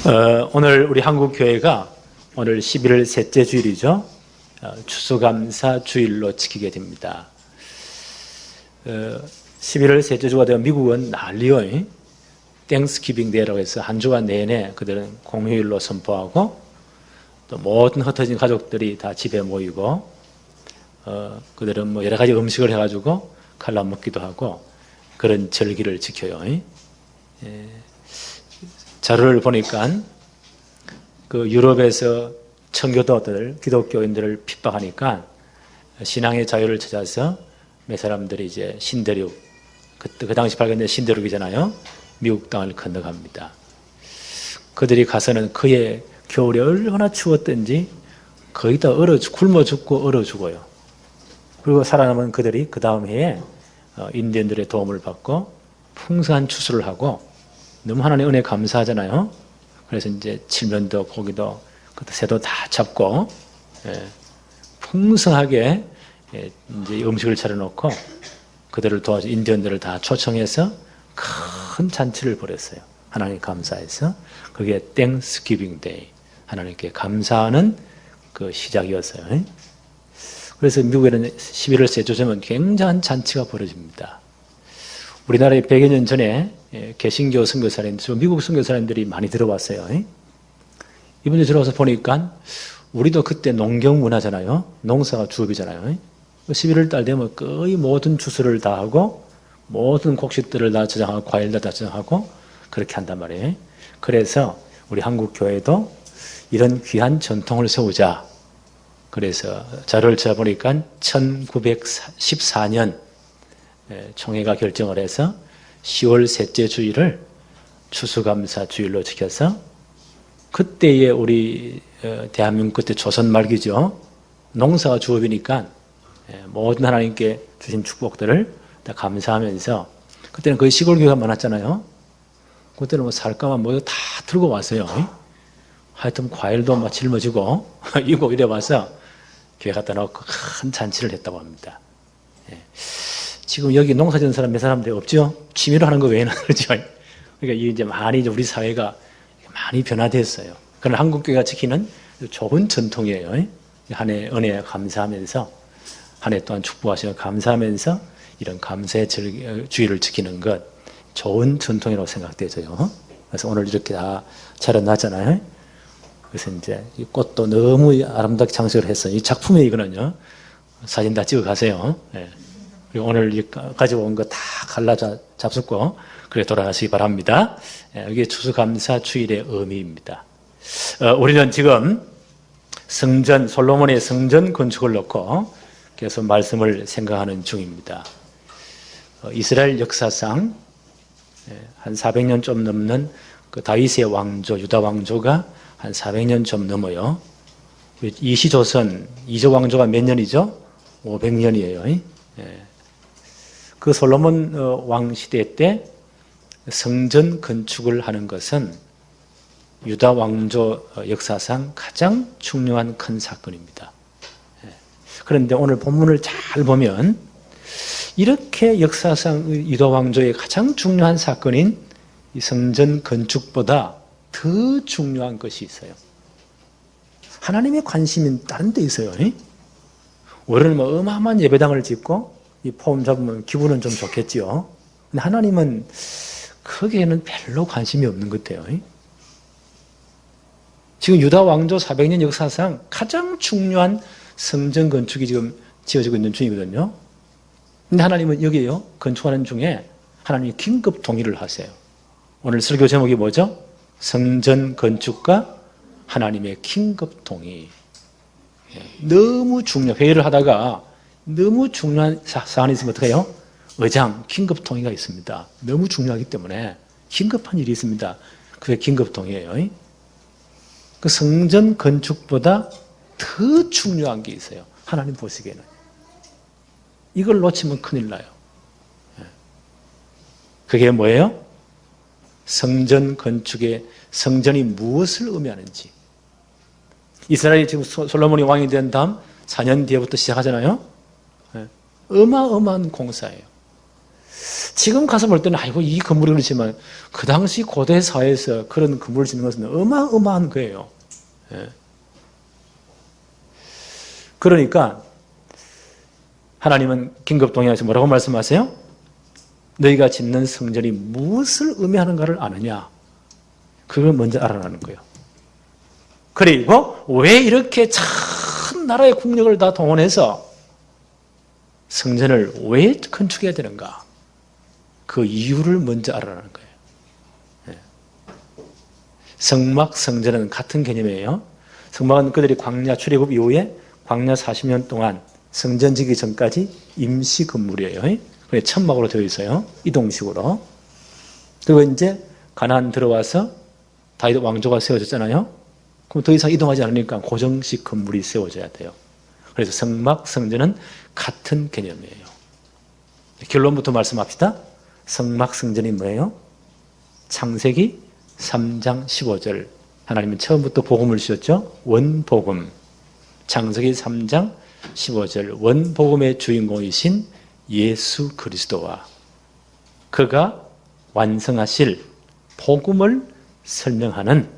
오늘 우리 한국교회가 오늘 11월 셋째 주일이죠. 추수감사 주일로 지키게 됩니다. 11월 셋째 주가 되면 미국은 난리요. 땡스기빙 데이라고 해서 한 주간 내내 그들은 공휴일로 선포하고 또 모든 흩어진 가족들이 다 집에 모이고 그들은 뭐 여러 가지 음식을 해가지고 갈라 먹기도 하고 그런 절기를 지켜요. 자료를 보니까 그 유럽에서 청교도들, 기독교인들을 핍박하니까 신앙의 자유를 찾아서 몇 사람들이 이제 신대륙, 그 당시 발견된 신대륙이잖아요. 미국 땅을 건너갑니다. 그들이 가서는 그의 겨울이 얼마나 추웠던지 거의 다 굶어 죽고 얼어 죽어요. 그리고 살아남은 그들이 그 다음 해에 인디언들의 도움을 받고 풍성한 추수를 하고 너무 하나님의 은혜에 감사하잖아요. 그래서 이제 칠면도 고기도 새도 다 잡고 풍성하게 이제 음식을 차려놓고 그들을 도와줘 인디언들을 다 초청해서 큰 잔치를 벌였어요. 하나님 감사해서 그게 땡스기빙 데이, 하나님께 감사하는 그 시작이었어요. 그래서 미국에는 11월 셋째 주면 굉장한 잔치가 벌어집니다. 우리나라에 100여 년 전에 개신교 선교사님들, 미국 선교사님들이 많이 들어왔어요. 이분들이 들어와서 보니까 우리도 그때 농경 문화잖아요. 농사가 주업이잖아요. 11월 달 되면 거의 모든 추수를 다 하고 모든 곡식들을 다 저장하고 과일들 다 저장하고 그렇게 한단 말이에요. 그래서 우리 한국 교회도 이런 귀한 전통을 세우자. 그래서 자료를 찾아보니까 1914년 총회가 결정을 해서 10월 셋째 주일을 추수감사 주일로 지켜서 그때의 우리 대한민국 그때 조선 말기죠. 농사가 주업이니까 모든 하나님께 주신 축복들을 다 감사하면서 그때는 거의 시골 교회가 많았잖아요. 그때는 뭐 살까만 뭐 다 들고 왔어요. 하여튼 과일도 막 짊어지고 이고 이래 와서 교회 갖다 놓고 큰 잔치를 했다고 합니다. 지금 여기 농사 짓는 사람 몇 사람들 없죠? 취미로 하는 거 외에는 그렇죠. 그러니까 이제 많이 우리 사회가 많이 변화됐어요. 그러나 한국교회가 지키는 좋은 전통이에요. 한 해 은혜에 감사하면서 한 해 동안 축복하시며 감사하면서 이런 감사의 주의를 지키는 것 좋은 전통이라고 생각되죠. 그래서 오늘 이렇게 다 차려놨잖아요. 그래서 이제 이 꽃도 너무 아름답게 장식을 했어요. 이 작품에 이거는요. 사진 다 찍어 가세요. 그리고 오늘 가지고 온 거 다 갈라 잡숫고 그래 돌아가시기 바랍니다. 이게 추수감사 주일의 의미입니다. 우리는 지금 성전, 솔로몬의 성전 건축을 놓고 계속 말씀을 생각하는 중입니다. 이스라엘 역사상 한 400년 좀 넘는 그 다윗의 왕조, 유다 왕조가 한 400년 좀 넘어요. 이시조선, 이조 왕조가 몇 년이죠? 500년이에요. 그 솔로몬 왕 시대 때 성전 건축을 하는 것은 유다 왕조 역사상 가장 중요한 큰 사건입니다. 그런데 오늘 본문을 잘 보면 이렇게 역사상 유다 왕조의 가장 중요한 사건인 이 성전 건축보다 더 중요한 것이 있어요. 하나님의 관심은 다른 데 있어요. 우리는 뭐 어마어마한 예배당을 짓고 이 폼 잡으면 기분은 좀 좋겠지요. 근데 하나님은 거기에는 별로 관심이 없는 것 같아요. 지금 유다 왕조 400년 역사상 가장 중요한 성전 건축이 지금 지어지고 있는 중이거든요. 근데 하나님은 여기에요. 건축하는 중에 하나님이 긴급 동의를 하세요. 오늘 설교 제목이 뭐죠? 성전 건축과 하나님의 긴급 동의. 너무 중요. 회의를 하다가 너무 중요한 사안이 있으면 어떻게 해요? 의장, 긴급 동의가 있습니다. 너무 중요하기 때문에 긴급한 일이 있습니다. 그게 긴급 동의예요. 그 성전 건축보다 더 중요한 게 있어요. 하나님 보시기에는. 이걸 놓치면 큰일 나요. 그게 뭐예요? 성전 건축의 성전이 무엇을 의미하는지. 이스라엘이 지금 솔로몬이 왕이 된 다음 4년 뒤에부터 시작하잖아요. 어마어마한 공사예요. 지금 가서 볼 때는 아이고 이 건물이 그렇지만 그 당시 고대 사회에서 그런 건물을 짓는 것은 어마어마한 거예요. 예. 그러니까 하나님은 긴급동의하셔서 뭐라고 말씀하세요? 너희가 짓는 성전이 무엇을 의미하는가를 아느냐? 그걸 먼저 알아라는 거예요. 그리고 왜 이렇게 참 나라의 국력을 다 동원해서 성전을 왜 건축해야 되는가? 그 이유를 먼저 알아라는 거예요. 예. 성막, 성전은 같은 개념이에요. 성막은 그들이 광야 출애굽 이후에 광야 40년 동안 성전 지기 전까지 임시 건물이에요. 그게 천막으로 되어 있어요. 이동식으로. 그리고 이제 가나안 들어와서 다윗 왕조가 세워졌잖아요. 그럼 더 이상 이동하지 않으니까 고정식 건물이 세워져야 돼요. 그래서 성막, 성전은 같은 개념이에요. 결론부터 말씀합시다. 성막, 성전이 뭐예요? 창세기 3장 15절. 하나님은 처음부터 복음을 주셨죠. 원복음. 창세기 3장 15절. 원복음의 주인공이신 예수 그리스도와 그가 완성하실 복음을 설명하는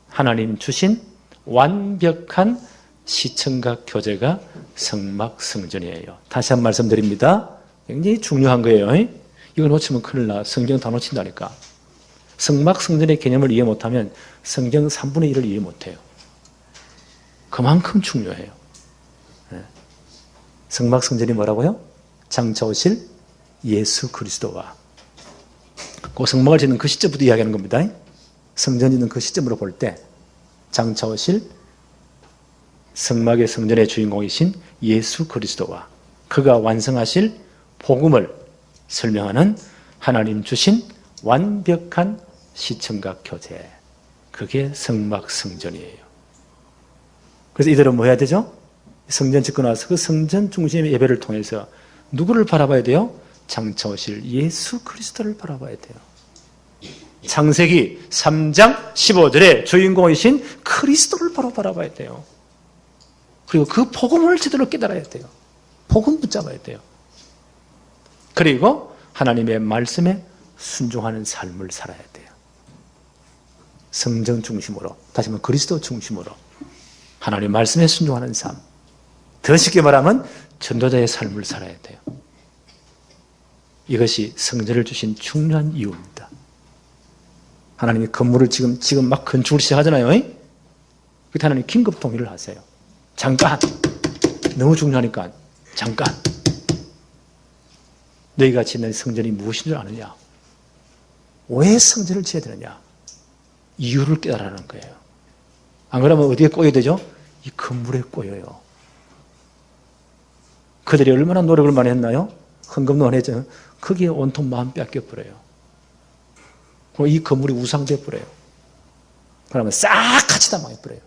하나님 주신 완벽한 시청각 교재가 성막, 성전이에요. 다시 한 말씀드립니다. 굉장히 중요한 거예요. 이거 놓치면 큰일 나. 성경 다 놓친다니까. 성막, 성전의 개념을 이해 못하면 성경 3분의 1을 이해 못해요. 그만큼 중요해요. 성막, 성전이 뭐라고요? 장차 오실 예수 그리스도와 그 성막을 짓는 그 시점부터 이야기하는 겁니다. 성전 짓는 그 시점으로 볼 때 장차 오실 성막의 성전의 주인공이신 예수 그리스도와 그가 완성하실 복음을 설명하는 하나님 주신 완벽한 시청각 교재. 그게 성막, 성전이에요. 그래서 이들은 뭐 해야 되죠? 성전 짓고 나서 그 성전 중심의 예배를 통해서 누구를 바라봐야 돼요? 장차 오실 예수 그리스도를 바라봐야 돼요. 창세기 3장 15절에 주인공이신 그리스도를 바로 바라봐야 돼요. 그리고 그 복음을 제대로 깨달아야 돼요. 복음 붙잡아야 돼요. 그리고 하나님의 말씀에 순종하는 삶을 살아야 돼요. 성전 중심으로, 다시 말하면 그리스도 중심으로 하나님의 말씀에 순종하는 삶. 더 쉽게 말하면 전도자의 삶을 살아야 돼요. 이것이 성전을 주신 중요한 이유입니다. 하나님이 건물을 지금 막 건축을 시작하잖아요. 그때 하나님 긴급 동의를 하세요. 잠깐! 너무 중요하니까 잠깐! 너희가 짓는 성전이 무엇인 줄 아느냐? 왜 성전을 지어야 되느냐? 이유를 깨달으라는 거예요. 안 그러면 어디에 꼬여야 되죠? 이 건물에 꼬여요. 그들이 얼마나 노력을 많이 했나요? 헌금도 많이 했잖아요. 거기에 온통 마음 뺏겨버려요. 그럼 이 건물이 우상되어버려요. 그러면 싹 같이 다 망해버려요.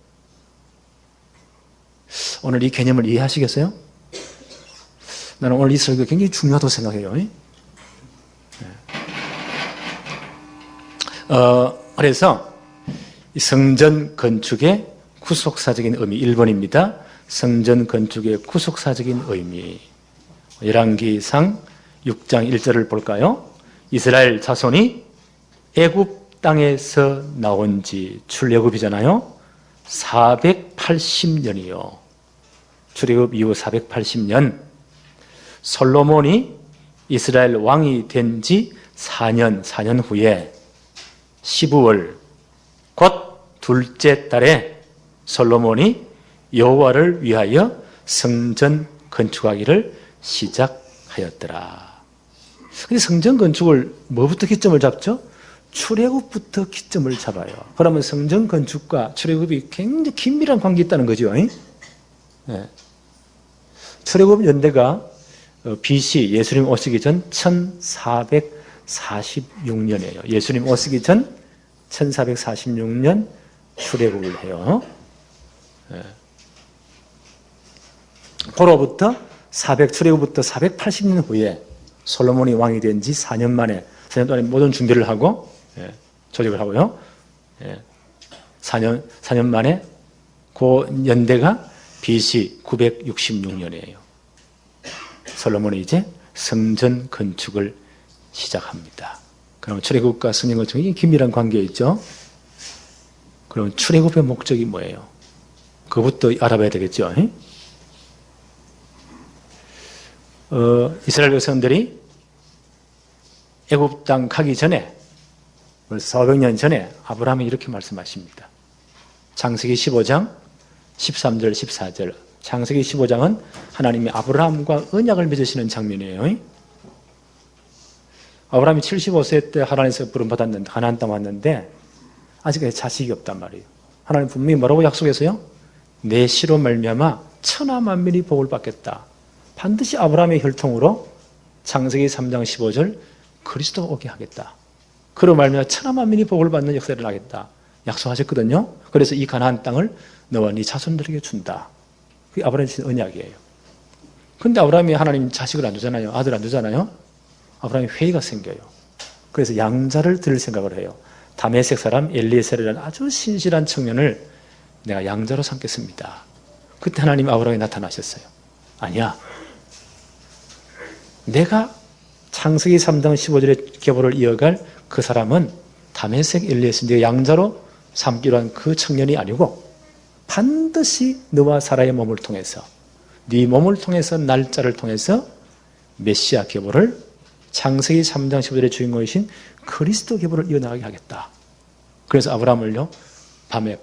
오늘 이 개념을 이해하시겠어요? 나는 오늘 이 설교 굉장히 중요하다고 생각해요. 그래서 이 성전 건축의 구속사적인 의미 1번입니다. 성전 건축의 구속사적인 의미. 열왕기상 6장 1절을 볼까요? 이스라엘 자손이 애굽 땅에서 나온 지 출애굽이잖아요. 480년이요. 출애굽 이후 480년. 솔로몬이 이스라엘 왕이 된 지 4년 후에 12월 곧 둘째 달에 솔로몬이 여호와를 위하여 성전 건축하기를 시작하였더라. 근데 성전 건축을 뭐부터 기점을 잡죠? 출애굽부터 기점을 잡아요. 그러면 성전 건축과 출애굽이 굉장히 긴밀한 관계 있다는 거죠. 네. 출애굽 연대가 BC 예수님 오시기 전 1446년이에요. 예수님 오시기 전 1446년 출애굽을 해요. 그로부터 출애굽부터 480년 후에 솔로몬이 왕이 된 지 4년 만에 4년 동안 모든 준비를 하고 조직을 하고요. 4년 만에 그 연대가 BC 966년이에요. 솔로몬이 이제 성전 건축을 시작합니다. 그럼 출애굽과 성령과 중에 긴밀한 관계 있죠? 그럼 출애굽의 목적이 뭐예요? 그것부터 알아봐야 되겠죠? 이스라엘 백성들이 애굽 땅 가기 전에, 벌써 400년 전에 아브라함이 이렇게 말씀하십니다. 창세기 15장 13절 14절. 창세기 15장은 하나님이 아브라함과 언약을 맺으시는 장면이에요. 아브라함이 75세 때 하나님께서 부름받았는데 가나안 땅 왔는데 아직까지 자식이 없단 말이에요. 하나님 분명히 뭐라고 약속했어요? 내 씨로 말미암아 천하 만민이 복을 받겠다. 반드시 아브라함의 혈통으로 창세기 3장 15절 그리스도 오게 하겠다. 그로 말미암아 천하 만민이 복을 받는 역사를 하겠다. 약속하셨거든요. 그래서 이 가나안 땅을 너와 네 자손들에게 준다. 그게 아브라함이 주신 언약이에요. 근데 아브라함이 하나님 자식을 안 주잖아요. 아들 안 주잖아요. 아브라함이 회의가 생겨요. 그래서 양자를 들을 생각을 해요. 다메섹 사람 엘리에셀이라는 아주 신실한 청년을 내가 양자로 삼겠습니다. 그때 하나님 아브라함에 나타나셨어요. 아니야. 내가 창세기 3장 15절의 계보를 이어갈 그 사람은 다메섹 엘리에셀, 네가 양자로 삼기로 한 그 청년이 아니고 반드시 너와 사라의 몸을 통해서, 네 몸을 통해서, 날짜를 통해서 메시아 계보를 창세기 3장 15절의 주인공이신 그리스도 계보를 이어나가게 하겠다. 그래서 아브라함을요 밤에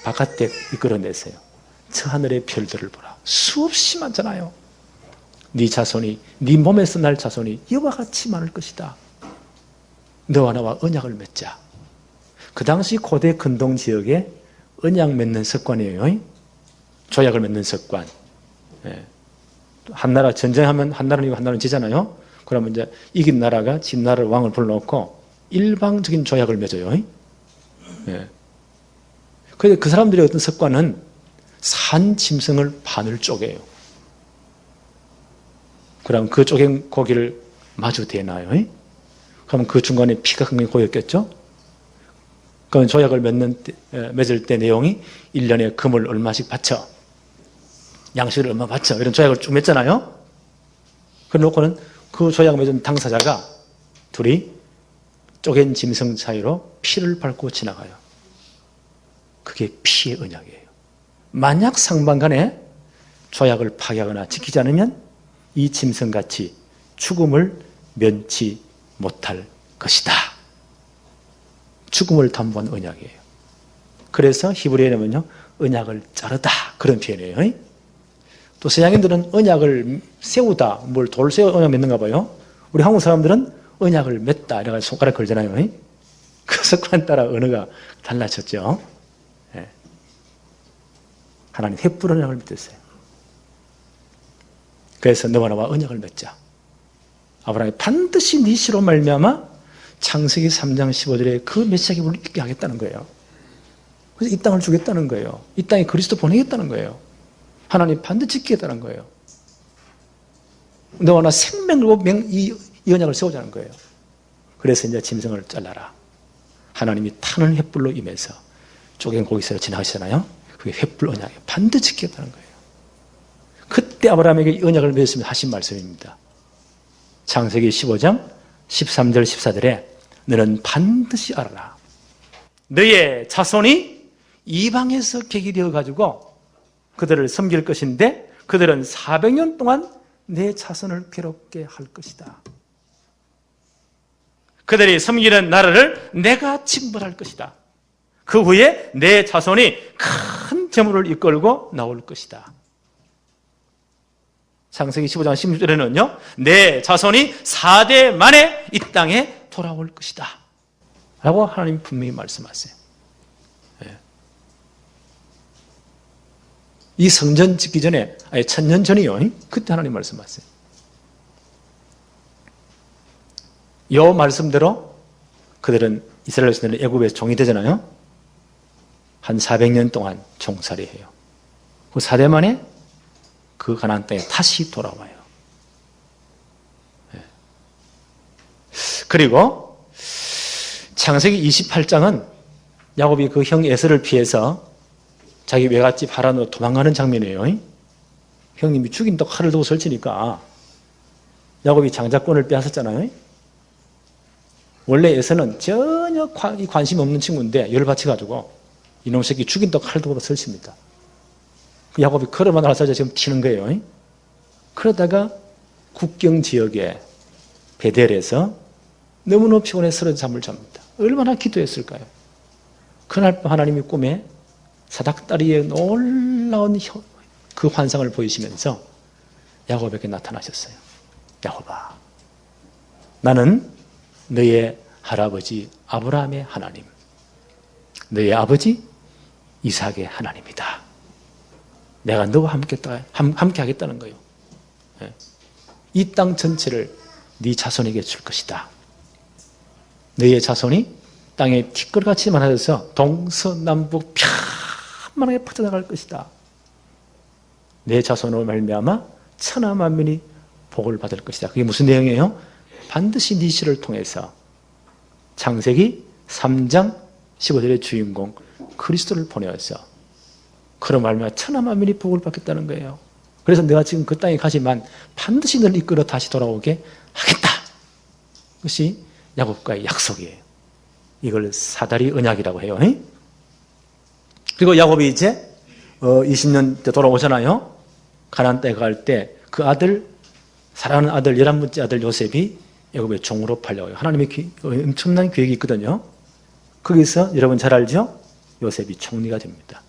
바깥에 이끌어내세요. 저 하늘의 별들을 보라. 수없이 많잖아요. 네 자손이, 네 몸에서 날 자손이 이와 같이 많을 것이다. 너와 나와 언약을 맺자. 그 당시 고대 근동 지역에 언약 맺는 습관이에요. 조약을 맺는 습관. 한 나라 전쟁하면 한 나라는 이고 한 나라는 지잖아요. 그러면 이제 이긴 나라가 진 나라 왕을 불러놓고 일방적인 조약을 맺어요. 그런데 그 사람들의 어떤 습관은 산 짐승을 반을 쪼개요. 그럼 그 쪼갠 고기를 마주 대놔요. 그러면 그 중간에 피가 굉장히 고였겠죠? 그럼 조약을 맺을 때 내용이 1년에 금을 얼마씩 바쳐, 양식을 얼마 바쳐, 이런 조약을 쭉 맺잖아요? 그래 놓고는 그 조약 맺은 당사자가 둘이 쪼갠 짐승 사이로 피를 밟고 지나가요. 그게 피의 언약이에요. 만약 상반간에 조약을 파괴하거나 지키지 않으면 이 짐승같이 죽음을 면치 못할 것이다. 죽음을 담보한 언약이에요. 그래서 히브리어에는요 언약을 자르다 그런 표현이에요. 또 서양인들은 언약을 세우다, 뭘 돌 세워 언약 맺는가 봐요. 우리 한국 사람들은 언약을 맺다 이래가 손가락 걸잖아요. 그 습관 따라 언어가 달라졌죠. 하나님 횃불 언약을 맺었어요. 그래서 너와 나와 언약을 맺자. 아브라함이 반드시 네 씨로 말미암아 창세기 3장 15절에 그 메시아를 있게 하겠다는 거예요. 그래서 이 땅을 주겠다는 거예요. 이 땅에 그리스도 보내겠다는 거예요. 하나님 반드시 지키겠다는 거예요. 너와 나 생명으로 이 언약을 세우자는 거예요. 그래서 이제 짐승을 잘라라. 하나님이 타는 횃불로 임해서 쪼갠 고기새로 지나가시잖아요. 그게 횃불 언약이에요. 반드시 지키겠다는 거예요. 그때 아브라함에게 이 언약을 맺으면서 하신 말씀입니다. 창세기 15장 13절 14절에 너는 반드시 알아라. 너의 자손이 이방에서 객이 되어가지고 그들을 섬길 것인데 그들은 400년 동안 내 자손을 괴롭게 할 것이다. 그들이 섬기는 나라를 내가 침범할 것이다. 그 후에 내 자손이 큰 재물을 이끌고 나올 것이다. 창세기 15장 16절에는요 내 자손이 4대 만에 이 땅에 돌아올 것이다 라고 하나님이 분명히 말씀하세요. 이 성전 짓기 전에, 아니 1000년 전이요, 그때 하나님 말씀하세요. 이 말씀대로 그들은 이스라엘 백성들은 애굽에서 종이 되잖아요. 한 400년 동안 종살이해요. 그 4대 만에 그 가나안 땅에 다시 돌아와요. 그리고 창세기 28장은 야곱이 그 형 에서를 피해서 자기 외갓집 하란으로 도망가는 장면이에요. 형님이 죽인다고 칼을 들고 설치니까 야곱이 장자권을 빼앗았잖아요. 원래 에서는 전혀 관심 없는 친구인데 열받쳐가지고 이놈 새끼 죽인다고 칼도 설칩니다. 야곱이 그를 만나서 지금 튀는 거예요. 그러다가 국경 지역에 베델에서 너무너무 피곤해 쓰러져 잠을 잡니다. 얼마나 기도했을까요? 그날 밤 하나님이 꿈에 사닥다리에 놀라운 그 환상을 보이시면서 야곱에게 나타나셨어요. 야곱아, 나는 너의 할아버지 아브라함의 하나님, 너의 아버지 이삭의 하나님이다. 내가 너와 함께 하겠다는 거예요. 이 땅 전체를 네 자손에게 줄 것이다. 너의 자손이 땅에 티끌같이 많아져서 동서남북 편만하게 퍼져나갈 것이다. 내 자손으로 말미암아 천하 만민이 복을 받을 것이다. 그게 무슨 내용이에요? 반드시 네 씨를 통해서 창세기 3장 15절의 주인공 그리스도를 보내어서 그런 말미암아 천하 만민이 복을 받겠다는 거예요. 그래서 내가 지금 그 땅에 가지만 반드시 너를 이끌어 다시 돌아오게 하겠다. 그것이 야곱과의 약속이에요. 이걸 사다리 언약이라고 해요. 그리고 야곱이 이제 20년 때 돌아오잖아요. 가나안 땅에 갈 때 그 아들, 사랑하는 아들 11번째 아들 요셉이 야곱의 종으로 팔려요. 하나님의 엄청난 계획이 있거든요. 거기서 여러분 잘 알죠? 요셉이 총리가 됩니다.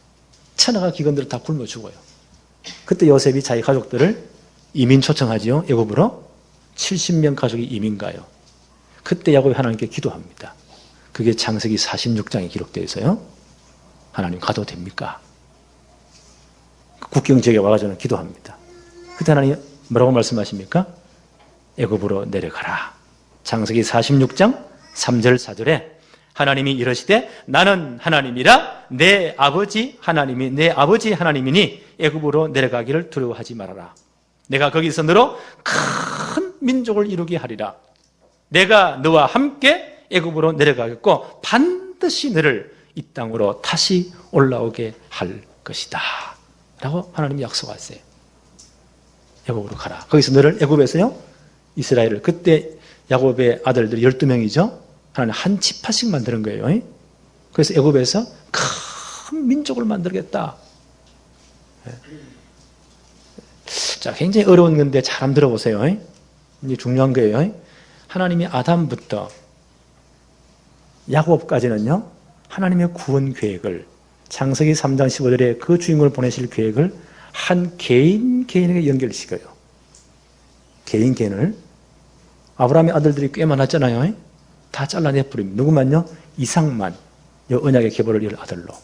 천하가 기근들을 다 굶어 죽어요. 그때 요셉이 자기 가족들을 이민 초청하지요. 애굽으로 70명 가족이 이민 가요. 그때 야곱이 하나님께 기도합니다. 그게 창세기 46장에 기록되어 있어요. 하나님 가도 됩니까? 국경 지역에 와가지고 기도합니다. 그때 하나님 뭐라고 말씀하십니까? 애굽으로 내려가라. 창세기 46장 3절 4절에 하나님이 이러시되 나는 하나님이라 내 아버지 하나님이 내 아버지 하나님이니 애굽으로 내려가기를 두려워하지 말아라. 내가 거기서 너로 큰 민족을 이루게 하리라. 내가 너와 함께 애굽으로 내려가겠고 반드시 너를 이 땅으로 다시 올라오게 할 것이다. 라고 하나님이 약속하세요. 애굽으로 가라. 거기서 너를 애굽에서요. 이스라엘을 그때 야곱의 아들들이 12명이죠. 하나님 한 지파씩 만드는 거예요. 그래서 애굽에서 큰 민족을 만들겠다. 자, 굉장히 어려운 건데 잘 한번 들어보세요. 이게 중요한 거예요. 하나님이 아담부터 야곱까지는요. 하나님의 구원 계획을 창세기 3장 15절에 그 주인공을 보내실 계획을 한 개인에게 연결시켜요. 개인을. 아브라함의 아들들이 꽤 많았잖아요. 다 잘라내버립니다. 누구만요? 이삭만 언약의 계보를 이을 아들로.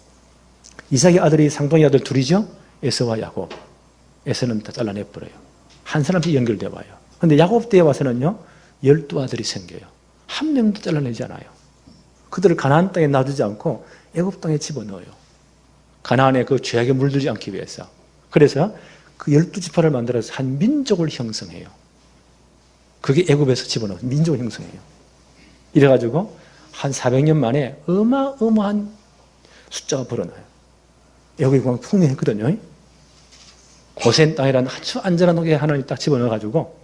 이삭의 아들이 쌍둥이 아들 둘이죠. 에서와 야곱. 에서는 다 잘라내버려요. 한 사람씩 연결되어 와요. 그런데 야곱 때에 와서는요. 12아들이 생겨요. 한 명도 잘라내지 않아요. 그들을 가나안 땅에 놔두지 않고 애굽 땅에 집어넣어요. 가나안의 그 죄악에 물들지 않기 위해서. 그래서 그 12지파를 만들어서 한 민족을 형성해요. 그게 애굽에서 집어넣어요. 민족을 형성해요. 이래가지고 한 400년 만에 어마어마한 숫자가 벌어나요. 애굽이 그냥 풍요했거든요. 고센 땅이라는 아주 안전한 곳에 하나님이 딱 집어넣어가지고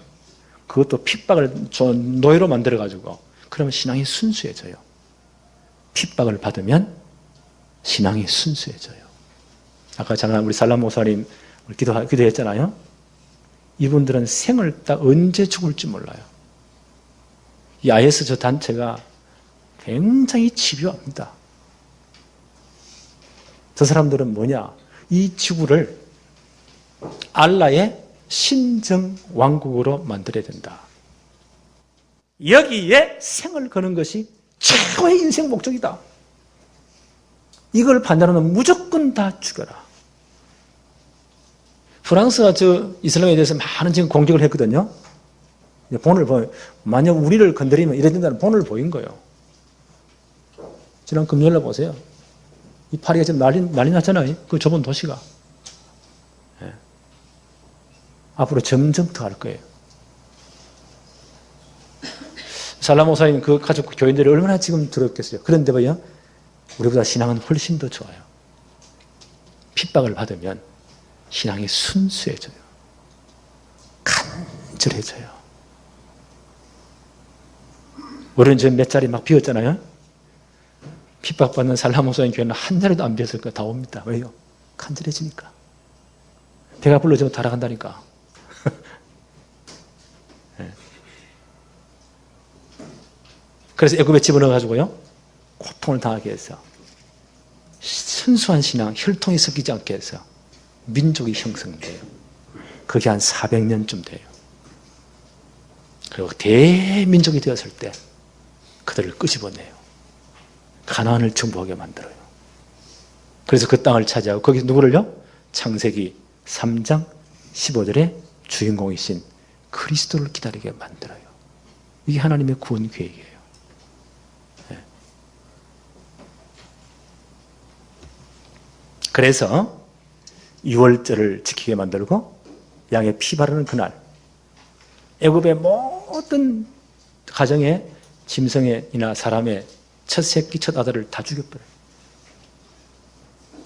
그것도 핍박을 노예로 만들어가지고 그러면 신앙이 순수해져요. 핍박을 받으면 신앙이 순수해져요. 아까 잠깐 우리 살람 목사님 기도했잖아요. 이분들은 생을 딱 언제 죽을지 몰라요. 이 IS 저 단체가 굉장히 집요합니다. 저 사람들은 뭐냐? 이 지구를 알라의 신정 왕국으로 만들어야 된다. 여기에 생을 거는 것이 최고의 인생 목적이다. 이걸 반대로는 무조건 다 죽여라. 프랑스가 저 이슬람에 대해서 많은 지금 공격을 했거든요. 본을 보여. 만약 우리를 건드리면 이래 된다는 본을 보인 거예요. 지난 금요일날 보세요. 이 파리가 지금 난리 났잖아요. 그 좁은 도시가. 예. 앞으로 점점 더 할 거예요. 살람 목사님 그 가족 교인들이 얼마나 지금 두렵겠어요. 그런데 봐요. 우리보다 신앙은 훨씬 더 좋아요. 핍박을 받으면 신앙이 순수해져요. 간절해져요. 우리는 지금 몇 자리 막 비었잖아요. 핍박받는 살라모사인 교회는 한 자리도 안 비었을 거야. 다 옵니다. 왜요? 간절해지니까. 배가 불러지면 달아간다니까. 네. 그래서 애굽에 집어넣어가지고요, 고통을 당하게 해서 순수한 신앙, 혈통이 섞이지 않게 해서 민족이 형성돼요. 그게 한 400년쯤 돼요. 그리고 대민족이 되었을 때 그들을 끄집어내요. 가나안을 정복하게 만들어요. 그래서 그 땅을 차지하고 거기서 누구를요? 창세기 3장 15절의 주인공이신 그리스도를 기다리게 만들어요. 이게 하나님의 구원 계획이에요. 네. 그래서 유월절을 지키게 만들고 양의 피 바르는 그날 애굽의 모든 가정의 짐승이나 사람의 첫 새끼, 첫 아들을 다 죽여버려요.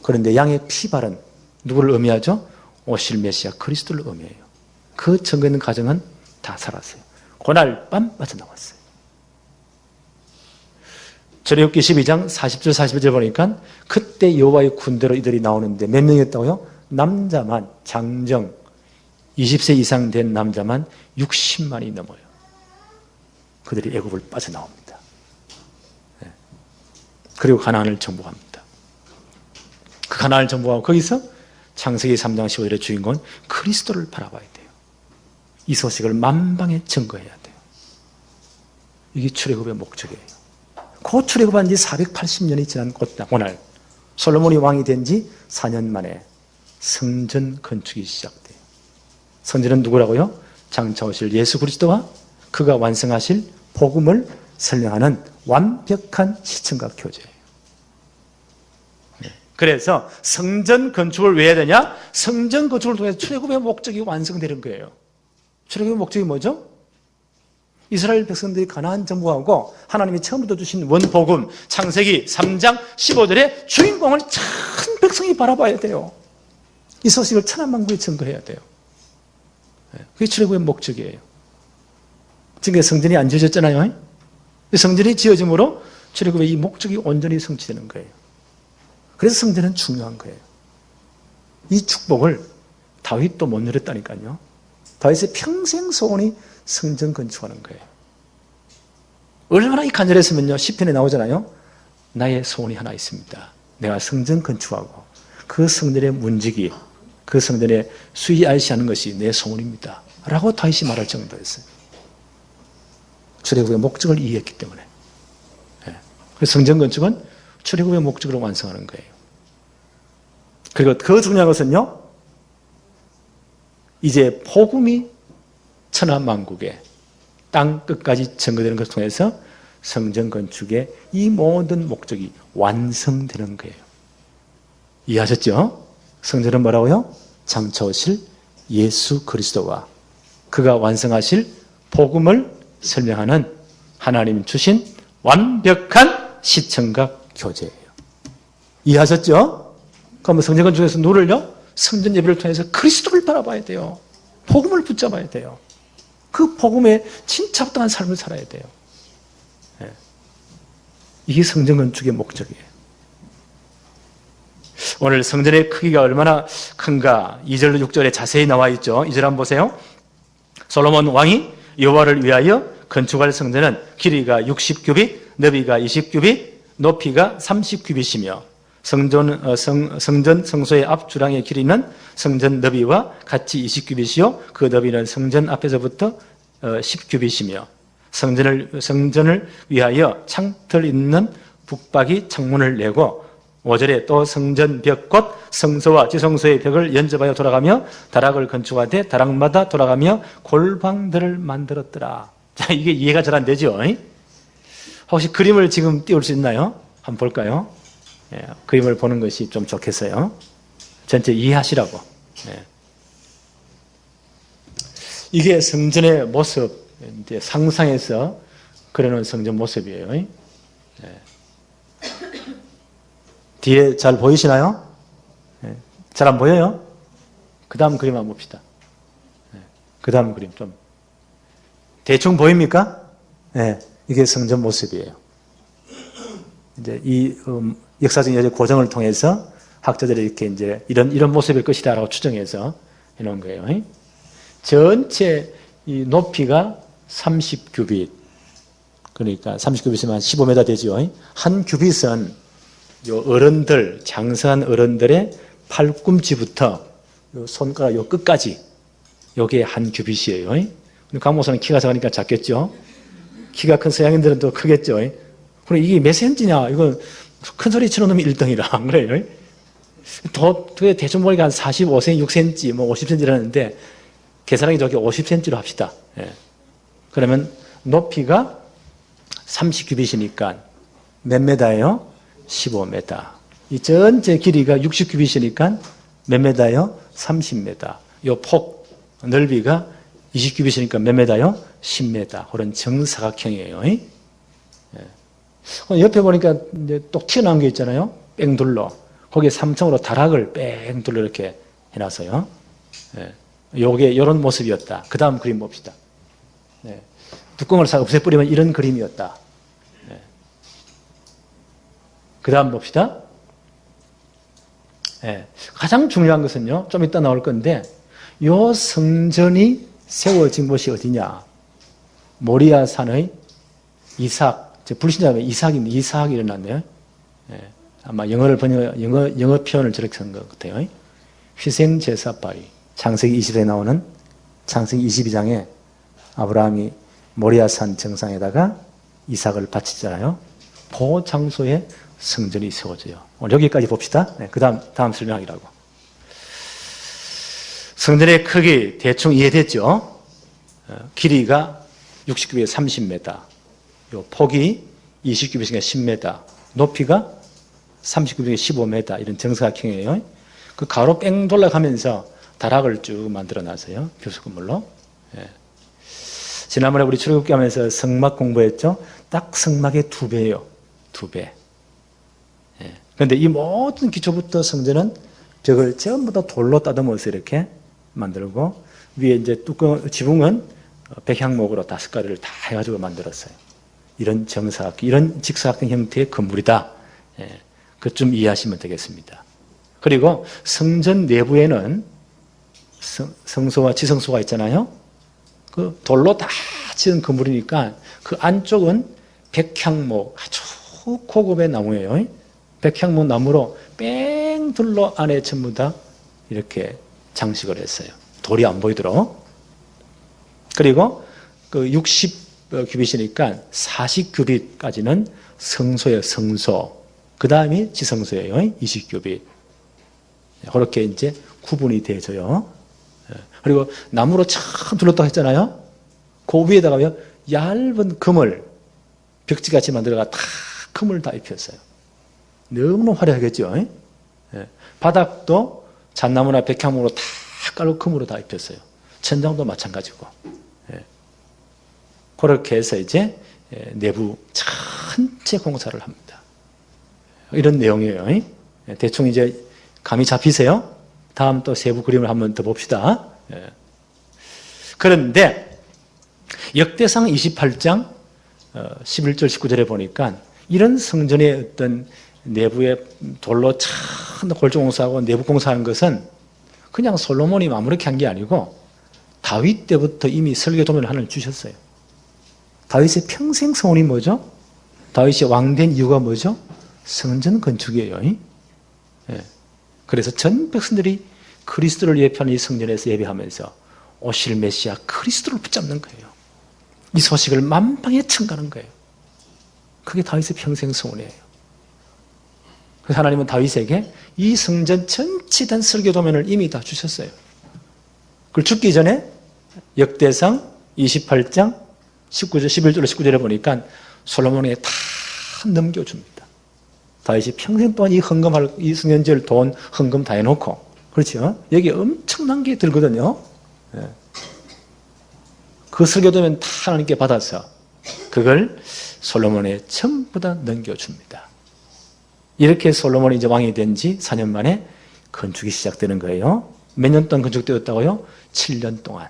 그런데 양의 피 바른 누구를 의미하죠? 오실 메시아 그리스도를 의미해요. 그 전에 있는 가정은 다 살았어요. 그날 밤 빠져나왔어요. 출애굽기 12장 40절 41절 보니까 그때 여호와의 군대로 이들이 나오는데 몇 명이었다고요? 남자만, 장정 20세 이상 된 남자만 60만이 넘어요. 그들이 애굽을 빠져나옵니다. 네. 그리고 가나안을 정복합니다. 그 가나안을 정복하고 거기서 창세기 3장 15절의 주인공은 그리스도를 바라봐야 돼요. 이 소식을 만방에 증거해야 돼요. 이게 출애굽의 목적이에요. 그 출애굽한 지 480년이 지난 그날 솔로몬이 왕이 된 지 4년 만에 성전 건축이 시작돼요. 성전은 누구라고요? 장차 오실 예수 그리스도와 그가 완성하실 복음을 설명하는 완벽한 시청각 교제예요. 그래서 성전 건축을 왜 해야 되냐? 성전 건축을 통해서 출애굽의 목적이 완성되는 거예요. 출애굽의 목적이 뭐죠? 이스라엘 백성들이 가나안 정복하고 하나님이 처음부터 주신 원복음 창세기 3장 15절의 주인공을 전 백성이 바라봐야 돼요. 이 소식을 천하만국에 증거해야 돼요. 그게 출애굽의 목적이에요. 지금 성전이 안 지어졌잖아요. 성전이 지어짐으로 출애굽의 이 목적이 온전히 성취되는 거예요. 그래서 성전은 중요한 거예요. 이 축복을 다윗도 못 누렸다니까요. 다윗의 평생 소원이 성전 건축하는 거예요. 얼마나 이 간절했으면요, 시편에 나오잖아요. 나의 소원이 하나 있습니다. 내가 성전 건축하고 그 성전의 문지기, 그 성전에 수위 알시하는 것이 내 소원입니다. 라고 다윗이 말할 정도였어요. 출애굽의 목적을 이해했기 때문에. 그래서 성전 건축은 출애굽의 목적으로 완성하는 거예요. 그리고 그 중요한 것은요, 이제 복음이 천하만국에 땅 끝까지 전거되는 것을 통해서 성전 건축의 이 모든 목적이 완성되는 거예요. 이해하셨죠? 성전은 뭐라고요? 장차 오실 예수 그리스도와 그가 완성하실 복음을 설명하는 하나님 주신 완벽한 시청각 교제예요. 이해하셨죠? 그럼 성전 건축에서 누구를요? 성전 예배를 통해서 그리스도를 바라봐야 돼요. 복음을 붙잡아야 돼요. 그 복음에 진짜 합당한 삶을 살아야 돼요. 이게 성전 건축의 목적이에요. 오늘 성전의 크기가 얼마나 큰가 2절 6절에 자세히 나와 있죠. 2절 한번 보세요. 솔로몬 왕이 여호와를 위하여 건축할 성전은 길이가 60규빗, 너비가 20규빗, 높이가 30규빗이며 성전 성소의 앞 주랑의 길이는 성전 너비와 같이 20규빗이요 그 너비는 성전 앞에서부터 10규빗이며 성전을 위하여 창틀 있는 북박이 창문을 내고 5절에 또 성전 벽 곧 성소와 지성소의 벽을 연접하여 돌아가며 다락을 건축하되 다락마다 돌아가며 골방들을 만들었더라. 자, 이게 이해가 잘 안 되죠? 혹시 그림을 지금 띄울 수 있나요? 한번 볼까요? 그림을 보는 것이 좀 좋겠어요. 전체 이해하시라고. 이게 성전의 모습, 이제 상상해서 그려놓은 성전 모습이에요. 뒤에 잘 보이시나요? 잘 안 보여요? 그 다음 그림 한번 봅시다. 그 다음 그림 좀 대충 보입니까? 이게 성전 모습이에요. 이제 이 역사적 여제 고정을 통해서 학자들이 이렇게 이제 이런 모습일 것이다라고 추정해서 해놓은 거예요. 전체 이 높이가 30규빗. 그러니까 30규빗이면 15m 되죠. 한 규빗은 요 어른들, 장성한 어른들의 팔꿈치부터 요 손가락 요 끝까지 요게 한 규빗이에요. 근데 강목사는 키가 작으니까 작겠죠. 키가 큰 서양인들은 또 크겠죠. 그럼 이게 몇 센치냐? 이건 큰 소리 치는 놈이 1등이라 안 그래요? 대충 보니까 한 45cm, 6cm, 뭐 50cm라는데 계산하기 좋게 50cm로 합시다. 예. 그러면 높이가 30규빗이니까 몇 메다예요? 15m. 이 전체 길이가 60규빗이니까 몇 메다예요? 30m. 요 폭 넓이가 20규빗이니까 몇 메다요? 10m. 그런 정사각형이에요. 예. 옆에 보니까 이제 똑 튀어나온 게 있잖아요. 뺑둘러. 거기에 3층으로 다락을 뺑둘러 이렇게 해놨어요. 예. 요게 이런 모습이었다. 그 다음 그림 봅시다. 네. 뚜껑을 싹 없애버리면 이런 그림이었다. 네. 그 다음 봅시다. 네. 가장 중요한 것은요, 좀 이따 나올 건데, 요 성전이 세워진 곳이 어디냐? 모리아 산의 이삭, 불신자면 이삭입니다. 이삭이 일어났네요. 네. 아마 영어 표현을 저렇게 쓴 것 같아요. 희생제사바위. 창세기 20에 나오는 창세기 22장에 아브라함이 모리아산 정상에다가 이삭을 바치잖아요. 그 장소에 성전이 세워져요. 오늘 여기까지 봅시다. 네, 그 다음 설명하기라고. 성전의 크기 대충 이해됐죠? 길이가 60규빗에 30m, 요 폭이 20규빗이니까 10m, 높이가 30규빗에 15m 이런 정사각형이에요. 그 가로 뺑 돌아가면서 다락을 쭉 만들어 놨어요. 교수 건물로. 예. 지난번에 우리 출애굽기 하면서 성막 공부했죠. 딱 성막의 2배예요. 2배. 예. 그런데 이 모든 기초부터 성전은 벽을 전부 다 돌로 따듬어서 이렇게 만들고 위에 이제 지붕은 백향목으로 5가지를 다 해가지고 만들었어요. 이런 정사각형, 이런 직사각형 형태의 건물이다. 예. 그좀 이해하시면 되겠습니다. 그리고 성전 내부에는 성소와 지성소가 있잖아요. 그 돌로 다 지은 건물이니까 그 안쪽은 백향목, 아주 고급의 나무예요. 백향목 나무로 뺑 둘러 안에 전부 다 이렇게 장식을 했어요. 돌이 안 보이도록. 그리고 그 60규빗이니까 40규빗까지는 성소예요, 성소. 그 다음이 지성소예요, 20규빗. 그렇게 이제 구분이 되어져요. 그리고 나무로 참 둘렀다고 했잖아요. 그 위에다가 얇은 금을 벽지같이 만들어가 다 금을 다 입혔어요. 너무 화려하겠죠. 바닥도 잣나무나 백향목으로 다 깔고 금으로 다 입혔어요. 천장도 마찬가지고. 그렇게 해서 이제 내부 전체 공사를 합니다. 이런 내용이에요. 대충 이제 감이 잡히세요? 다음 또 세부 그림을 한번 더 봅시다. 그런데 역대상 28장 11절 19절에 보니까 이런 성전의 어떤 내부에 돌로 참 골조공사하고 내부 공사하는 것은 그냥 솔로몬이 아무렇게 한 게 아니고 다윗 때부터 이미 설계도면을 하나님 주셨어요. 다윗의 평생 소원이 뭐죠? 다윗이 왕된 이유가 뭐죠? 성전 건축이에요. 그래서 전 백성들이 그리스도를 예표하는 이 성전에서 예배하면서 오실 메시아 그리스도를 붙잡는 거예요. 이 소식을 만방에 청가하는 거예요. 그게 다윗의 평생 소원이에요. 그래서 하나님은 다윗에게 이 성전 전체에 대한 설계도면을 이미 다 주셨어요. 그걸 죽기 전에 역대상 28장 19절, 11절, 19절에 보니까 솔로몬에게 다 넘겨줍니다. 다윗이 평생 동안 이 성전지을 돈 헌금 다 해놓고, 그렇죠? 여기 엄청난 게 들거든요. 그 설교도면 다 하나님께 받아서 그걸 솔로몬에 전부 다 넘겨줍니다. 이렇게 솔로몬이 이제 왕이 된 지 4년 만에 건축이 시작되는 거예요. 몇 년 동안 건축되었다고요? 7년 동안.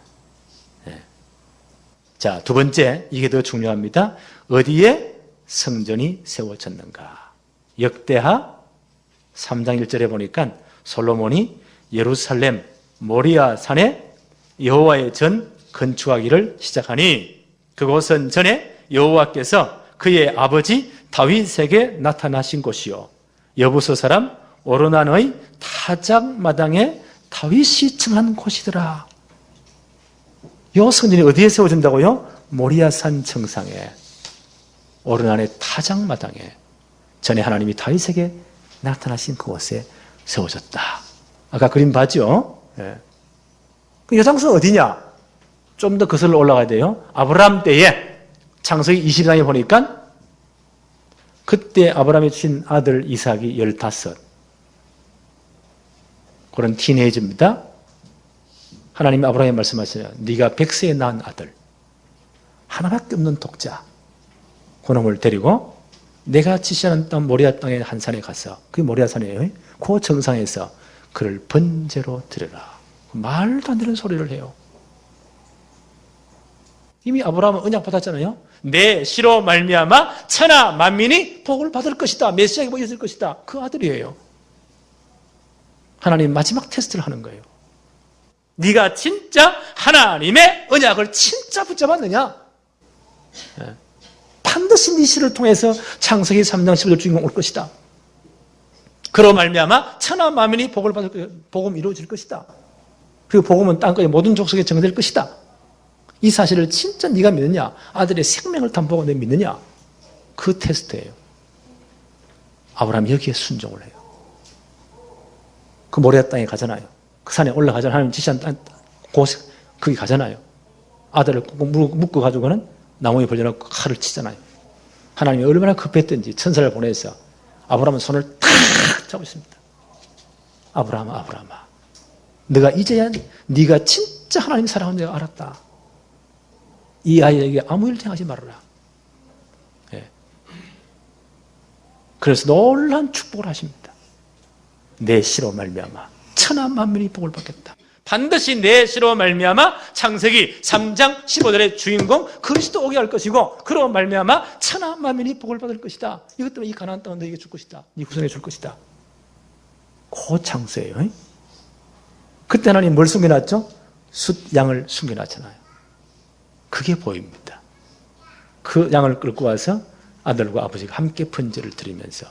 자, 두 번째, 이게 더 중요합니다. 어디에 성전이 세워졌는가? 역대하 3장 1절에 보니까 솔로몬이 예루살렘 모리아 산에 여호와의 전 건축하기를 시작하니 그곳은 전에 여호와께서 그의 아버지 다윗에게 나타나신 곳이요 여부서 사람 오르난의 타작마당에 다윗이 청한 곳이더라. 이 성전이 어디에 세워진다고요? 모리아산 정상에 오르난의 타작마당에 전에 하나님이 다윗에게 나타나신 그곳에 세워졌다. 아까 그림 봤죠? 예. 그 여장소는 어디냐? 좀 더 거슬러 올라가야 돼요. 아브라함 때에 창세기 20장에 보니까 그때 아브라함이 주신 아들 이삭이 15. 그런 티네이저입니다. 하나님이 아브라함에 말씀하시죠. 네가 100세에 낳은 아들 하나밖에 없는 독자 그놈을 데리고 내가 지시하는 땅 모리아 땅의 한 산에 가서 그게 모리아 산이에요. 그 정상에서 그를 번제로 드려라. 말도 안 되는 소리를 해요. 이미 아브라함은 언약 받았잖아요. 내 씨로 말미암아 천하 만민이 복을 받을 것이다. 메시아가 보여질 것이다. 그 아들이에요. 하나님 마지막 테스트를 하는 거예요. 네가 진짜 하나님의 언약을 진짜 붙잡았느냐? 반드시 네 씨를 통해서 창세기 3장 15절 주인공 올 것이다. 그로 말미암아 천하 만민이 복을 받을 것이다. 복음 이루어질 것이다. 그리고 복음은 땅끝의 모든 족속에 정될 것이다. 이 사실을 진짜 네가 믿느냐? 아들의 생명을 담보하고 내 믿느냐? 그 테스트예요. 아브라함이 여기에 순종을 해요. 그 모리아 땅에 가잖아요. 그 산에 올라가잖아요. 하나님 지시한 땅, 곳에 거기 가잖아요. 아들을 꼭 묶어 가지고는 나무에 벌려놓고 칼을 치잖아요. 하나님이 얼마나 급했던지 천사를 보내서 아브라함은 손을 탁 잡으십니다. 아브라함아, 아브라함아, 너가 이제야 네가 진짜 하나님 사랑하는 줄 알았다. 이 아이에게 아무 일 행하지 말아라. 예. 그래서 놀라운 축복을 하십니다. 내 씨로 말미암아 천하 만민이 복을 받겠다. 반드시 내 씨로 말미암아 창세기 3장 15절의 주인공 그리스도 오게 할 것이고 그로 말미암아 천하 만민이 복을 받을 것이다. 이것 때문에 이 가나안 땅은 너에게 줄 것이다. 네 후손에게 줄 것이다. 그 창세예요. 그때 하나님 뭘 숨겨놨죠? 숫 양을 숨겨놨잖아요. 그게 보입니다. 그 양을 끌고 와서 아들과 아버지가 함께 번제를 드리면서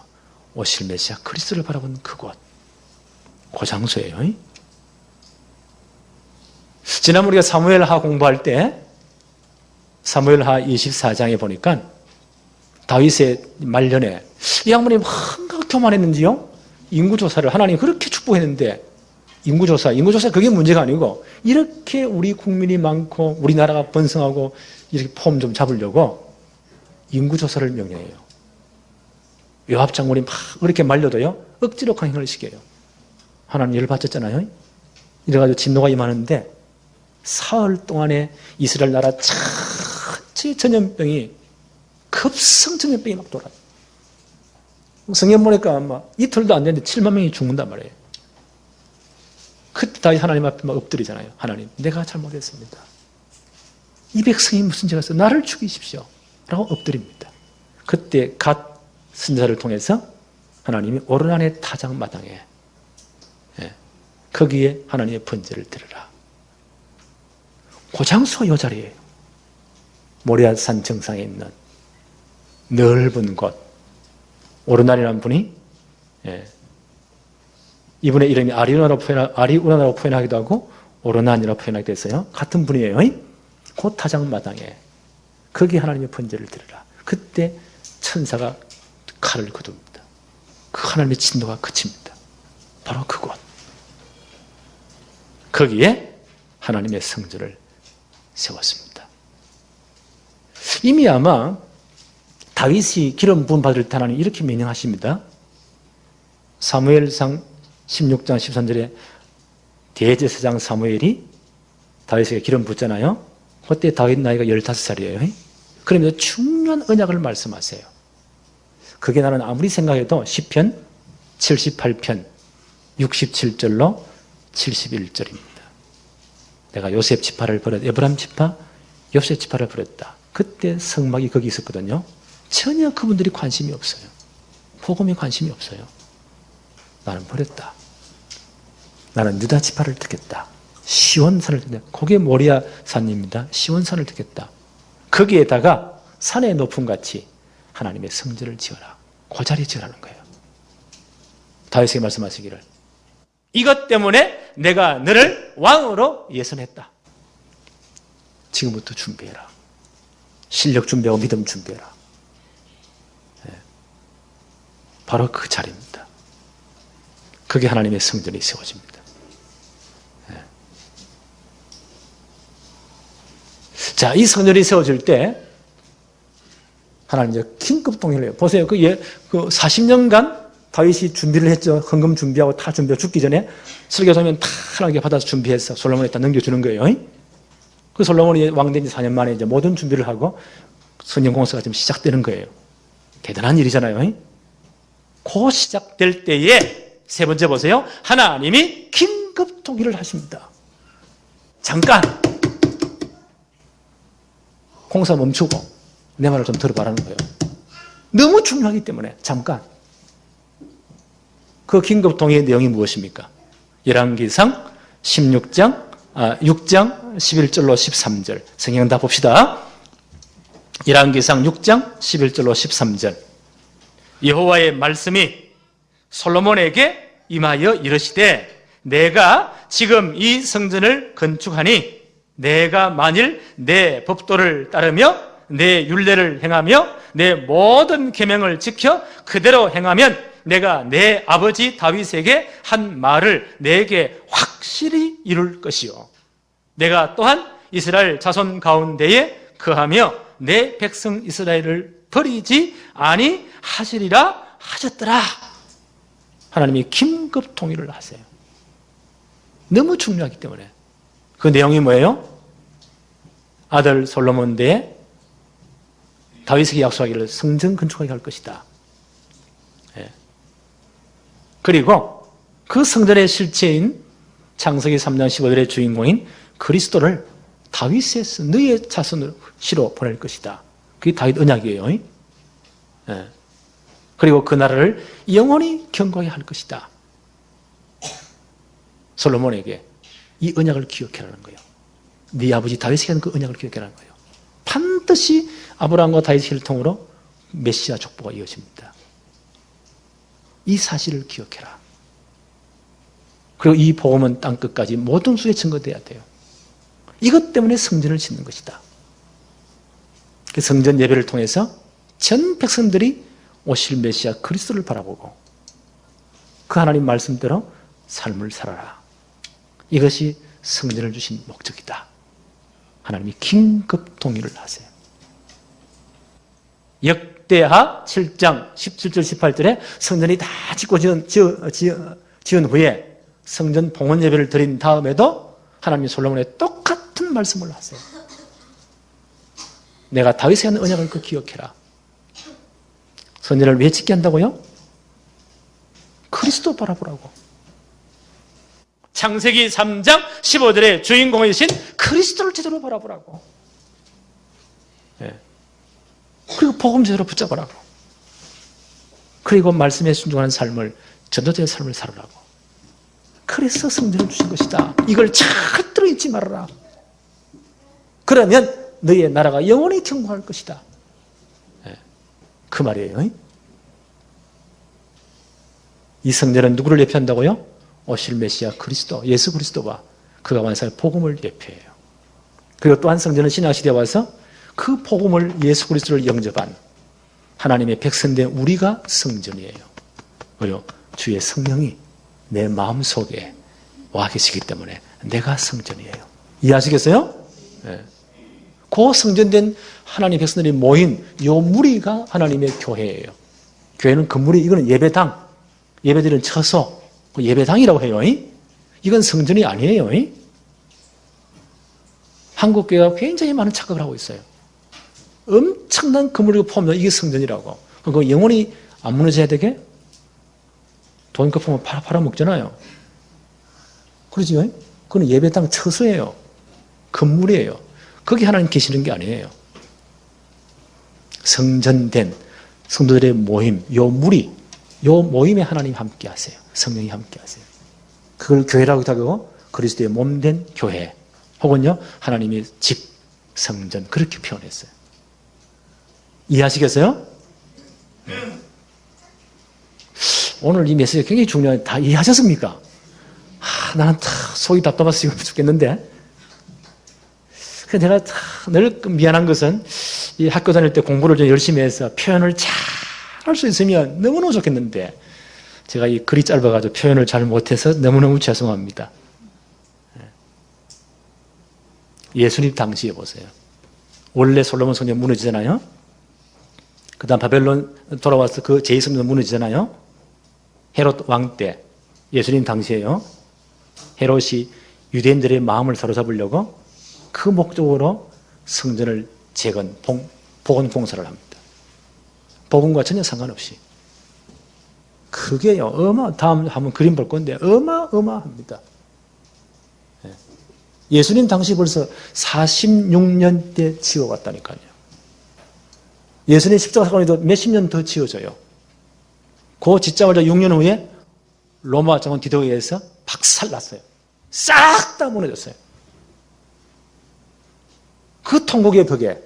오실 메시아 그리스도를 바라본 그곳, 그 장소예요. 지난번 우리가 사무엘하 공부할 때 사무엘하 24장에 보니까 다윗의 말년에 이 양반이 한가 교만했는지요? 인구조사를 하나님이 그렇게 축복했는데 인구조사 그게 문제가 아니고 이렇게 우리 국민이 많고 우리나라가 번성하고 이렇게 폼 좀 잡으려고 인구조사를 명령해요. 요압 장군이 막 그렇게 말려도요 억지로 강행을 시켜요. 하나님 열받았잖아요. 이래가지고 진노가 임하는데 사흘 동안에 이스라엘 나라 전체 전염병이 급성 전염병이 막 돌아요. 성경 보니까 아마 이틀도 안 됐는데 7만 명이 죽는단 말이에요. 그때 다시 하나님 앞에 막 엎드리잖아요. 하나님, 내가 잘못했습니다. 이 백성이 무슨 죄가 있어? 나를 죽이십시오. 라고 엎드립니다. 그때 갓 선자를 통해서 하나님이 오르난의 타작마당에 거기에 하나님의 번제를 드려라. 그 장소가 이 자리예요. 모리아산 정상에 있는 넓은 곳. 오르난이라는 분이 이분의 이름이 아리우나라고 표현하기도 하고 오르난이라고 표현하기도 했어요. 같은 분이에요. 그 타작마당에 거기에 하나님의 번제를 드려라. 그때 천사가 칼을 거둡니다. 그 하나님의 진노가 그칩니다. 바로 그곳. 거기에 하나님의 성전을 세웠습니다. 이미 아마 다윗이 기름 부음 받을 때 하나님 이렇게 명령하십니다. 사무엘상 16장 13절에 대제사장 사무엘이 다윗에게 기름 붓잖아요. 그때 다윗 나이가 15살이에요. 그러면서 중요한 언약을 말씀하세요. 그게 나는 아무리 생각해도 시편 78편 67절로 71절입니다. 내가 요셉 지파를 버려 에브람 지파 욥새 지파를 버렸다. 그때 성막이 거기 있었거든요. 전혀 그분들이 관심이 없어요. 복음에 관심이 없어요. 나는 버렸다. 나는 유다 지파를 듣겠다. 시온산을 듣겠다. 그게 모리아 산입니다. 시온산을 듣겠다. 거기에다가 산의 높음 같이 하나님의 성전을 지어라. 그 자리에 지으라는 거예요. 다윗에게 말씀하시기를 이것 때문에 내가 너를 왕으로 예선했다. 지금부터 준비해라. 실력 준비하고 믿음 준비해라. 바로 그 자리입니다. 그게 하나님의 성전이 세워집니다. 자, 이 성전이 세워질 때 하나님 긴급 동의를 해요. 보세요. 그 40년간 다윗이 준비를 했죠. 헌금 준비하고 다 준비하고 죽기 전에 설교사면 다 하나님께 받아서 준비해서 솔로몬에 다 넘겨주는 거예요. 그 솔로몬이 왕된 지 4년 만에 이제 모든 준비를 하고 성전 공사가 지금 시작되는 거예요. 대단한 일이잖아요. 그 시작될 때에 세 번째 보세요. 하나님이 긴급 통일을 하십니다. 잠깐 공사 멈추고 내 말을 좀 들어봐라는 거예요. 너무 중요하기 때문에 잠깐. 그 긴급 통일의 내용이 무엇입니까? 열왕기상 6장 11절로 13절 성경 다 봅시다. 열왕기상 6장 11절로 13절 여호와의 말씀이 솔로몬에게 임하여 이르시되 내가 지금 이 성전을 건축하니 내가 만일 내 법도를 따르며 내 율례를 행하며 내 모든 계명을 지켜 그대로 행하면 내가 내 아버지 다윗에게 한 말을 내게 확실히 이룰 것이요 내가 또한 이스라엘 자손 가운데에 거하며 내 백성 이스라엘을 버리지 아니하시리라 하셨더라. 하나님이 긴급 통일을 하세요. 너무 중요하기 때문에. 그 내용이 뭐예요? 아들 솔로몬 대에 다윗에게 약속하기를 성전 건축하게 할 것이다. 그리고 그 성전의 실체인 창세기 3장 15절의 주인공인 그리스도를 다윗에서 너의 자손으로 보낼 것이다. 그게 다윗 언약이에요. 그리고 그 나라를 영원히 경고하게 할 것이다. 솔로몬에게 이 언약을 기억해라는 거예요. 네 아버지 다윗에게 한 그 언약을 기억해라는 거예요. 반드시 아브라함과 다윗을 통으로 메시아 족보가 이어집니다. 이 사실을 기억해라. 그리고 이 복음은 땅끝까지 모든 수에 증거돼야 돼요. 이것 때문에 성전을 짓는 것이다. 그 성전 예배를 통해서 전 백성들이 오실 메시아 그리스도를 바라보고 그 하나님 말씀대로 삶을 살아라. 이것이 성전을 주신 목적이다. 하나님이 긴급 동의를 하세요. 역대하 7장 17절 18절에 성전이 다 짓고 지은 후에 성전 봉헌 예배를 드린 다음에도 하나님이 솔로몬에 똑같은 말씀을 하세요. 내가 다윗에 한 언약을 그 기억해라. 성전을 왜 짓게 한다고요? 그리스도 바라보라고. 창세기 3장 15절의 주인공이신 그리스도를 제대로 바라보라고. 그리고 복음 제대로 붙잡으라고. 그리고 말씀에 순종하는 삶을, 전도자의 삶을 살으라고. 그래서 성전을 주신 것이다. 이걸 절대로 잊지 말아라. 그러면 너희의 나라가 영원히 경고할 것이다. 그 말이에요. 이 성전은 누구를 예표한다고요? 오실 메시아 그리스도, 예수 그리스도와 그가 완성할 복음을 예표해요. 그리고 또한 성전은 신약시대에 와서 그 복음을, 예수 그리스도를 영접한 하나님의 백성된 우리가 성전이에요. 왜요? 주의 성령이 내 마음속에 와 계시기 때문에 내가 성전이에요. 이해하시겠어요? 네. 그 성전된 하나님의 백성들이 모인 이 무리가 하나님의 교회예요. 교회는 건물이, 이거는 예배당, 예배드리는 처소, 예배당이라고 해요. 이건 성전이 아니에요. 한국교회가 굉장히 많은 착각을 하고 있어요. 엄청난 건물이고 포함되어 이게 성전이라고. 그거 영원히 안 무너져야 되게? 돈 갚으면 팔아먹잖아요. 그러지요? 그건 예배당 처소예요. 건물이에요. 거기 하나님 계시는 게 아니에요. 성전된 성도들의 모임, 요 무리, 요 모임에 하나님 함께 하세요. 성령이 함께 하세요. 그걸 교회라고 하고 그리스도의 몸된 교회 혹은요 하나님의 집, 성전 그렇게 표현했어요. 이해하시겠어요? 오늘 이 메시지가 굉장히 중요해요. 다 이해하셨습니까? 나는 다 속이 답답해서 죽겠는데. 그래서 내가 늘 미안한 것은 이 학교 다닐 때 공부를 좀 열심히 해서 표현을 잘 할 수 있으면 너무너무 좋겠는데 제가 이 글이 짧아가지고 표현을 잘 못해서 너무너무 죄송합니다. 예수님 당시에 보세요. 원래 솔로몬 성전 무너지잖아요. 그 다음 바벨론 돌아와서 그 제2성전 무너지잖아요. 헤롯 왕 때 예수님 당시에요. 헤롯이 유대인들의 마음을 사로잡으려고 그 목적으로 성전을 재건, 복원 공사를 합니다. 복음과 전혀 상관없이. 그게요, 다음 한번 그림 볼 건데, 어마어마합니다. 예수님 당시 벌써 46년대 지어왔다니까요. 예수님 십자가 사건에도 몇십 년 더 지어져요. 그 짓자마자 6년 후에 로마 장군 디도에 의해서 박살났어요. 싹 다 무너졌어요. 그 통곡의 벽에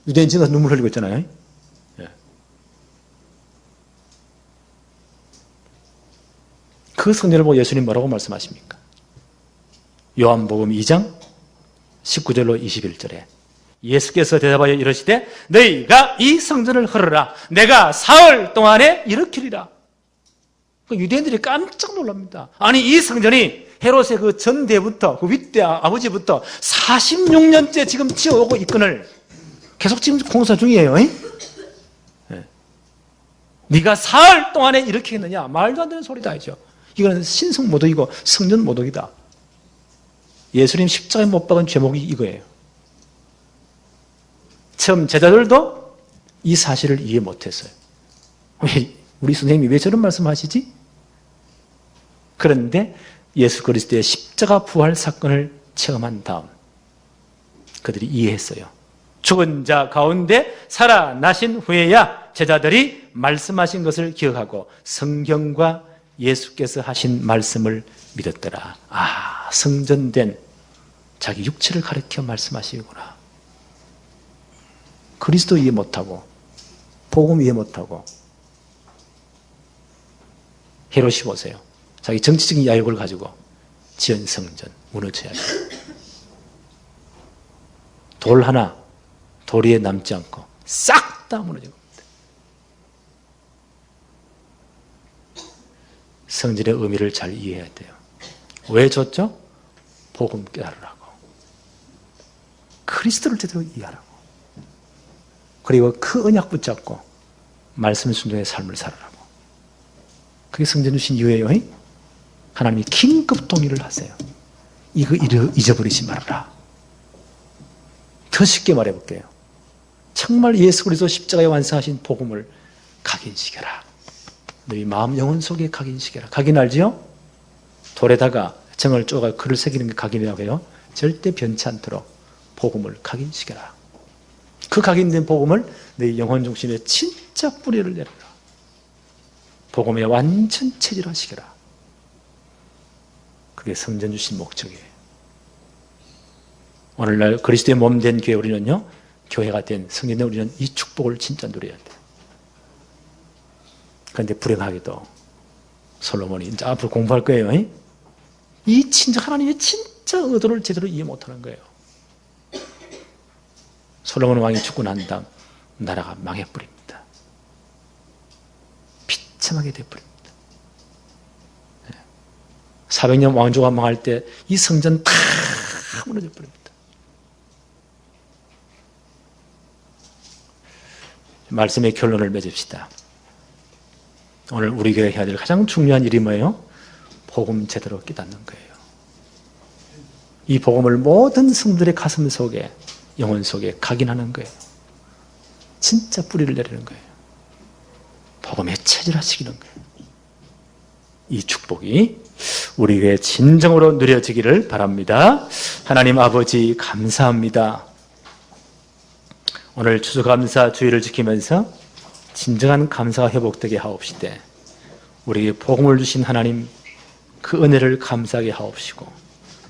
유대인 지가 눈물 흘리고 있잖아요. 그 성전을 보고 예수님 뭐라고 말씀하십니까? 요한복음 2장 19절로 21절에 예수께서 대답하여 이르시되 너희가 이 성전을 헐으라 내가 사흘 동안에 일으키리라. 유대인들이 깜짝 놀랍니다. 아니 이 성전이 헤롯의 그 전대부터 그 윗대 아버지부터 46년째 지금 지어오고 있거늘 계속 지금 공사 중이에요. 네가 사흘 동안에 일으키겠느냐? 말도 안 되는 소리다 이죠. 이거는 신성모독이고 성전모독이다. 예수님 십자가에 못 박은 죄목이 이거예요. 처음 제자들도 이 사실을 이해 못했어요. 왜 우리 선생님이 왜 저런 말씀하시지? 그런데 예수 그리스도의 십자가 부활 사건을 체험한 다음 그들이 이해했어요. 죽은 자 가운데 살아나신 후에야 제자들이 말씀하신 것을 기억하고 성경과 예수께서 하신 말씀을 믿었더라. 성전된 자기 육체를 가리켜 말씀하시구나. 그리스도 이해 못하고 복음 이해 못하고 헤롯이 보세요. 자기 정치적인 야욕을 가지고 지은 성전 무너져야 돼요. 돌 하나 도리에 남지 않고 싹 다 무너진 겁니다. 성전의 의미를 잘 이해해야 돼요. 왜 줬죠? 복음 깨달으라고. 그리스도를 제대로 이해하라고. 그리고 그 언약 붙잡고 말씀 순종의 삶을 살아라고. 그게 성전 주신 이유예요. 하나님이 긴급 동의를 하세요. 이거 잊어버리지 말아라. 더 쉽게 말해볼게요. 정말 예수 그리스도 십자가에 완성하신 복음을 각인시켜라. 너희 마음 영혼 속에 각인시켜라. 각인 알지요? 돌에다가 정을 쪼가 글을 새기는 게 각인이라고 해요. 절대 변치 않도록 복음을 각인시켜라. 그 각인된 복음을 너희 영혼 중심에 진짜 뿌리를 내려라. 복음에 완전 체질화시켜라. 그게 성전 주신 목적이에요. 오늘날 그리스도의 몸 된 교회 우리는요, 교회가 된 성전된 우리는 이 축복을 진짜 누려야 돼요. 그런데 불행하게도 솔로몬이 이제 앞으로 공부할 거예요. 이 진짜 하나님의 진짜 의도를 제대로 이해 못하는 거예요. 솔로몬 왕이 죽고 난 다음 나라가 망해버립니다. 비참하게 돼버립니다. 400년 왕조가 망할 때 이 성전 다 무너져 버립니다. 말씀의 결론을 맺읍시다. 오늘 우리 교회 해야 될 가장 중요한 일이 뭐예요? 복음 제대로 깨닫는 거예요. 이 복음을 모든 성들의 가슴 속에, 영혼 속에 각인하는 거예요. 진짜 뿌리를 내리는 거예요. 복음에 체질화시키는 거예요. 이 축복이 우리 교회에 진정으로 누려지기를 바랍니다. 하나님 아버지 감사합니다. 오늘 추수감사 주일을 지키면서 진정한 감사가 회복되게 하옵시되 우리에게 복음을 주신 하나님 그 은혜를 감사하게 하옵시고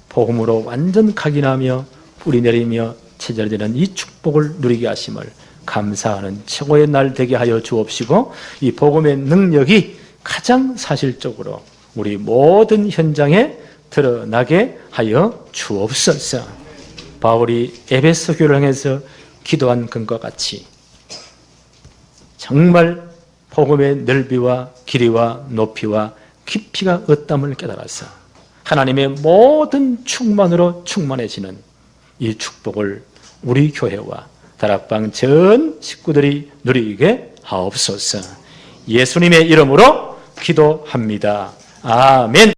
복음으로 완전 각인하며 뿌리 내리며 체절되는 이 축복을 누리게 하심을 감사하는 최고의 날 되게 하여 주옵시고 이 복음의 능력이 가장 사실적으로 우리 모든 현장에 드러나게 하여 주옵소서. 바울이 에베소 교회를 향해서 기도한 것과 같이 정말 복음의 넓이와 길이와 높이와 깊이가 없담을 깨달아서 하나님의 모든 충만으로 충만해지는 이 축복을 우리 교회와 다락방 전 식구들이 누리게 하옵소서. 예수님의 이름으로 기도합니다. 아멘.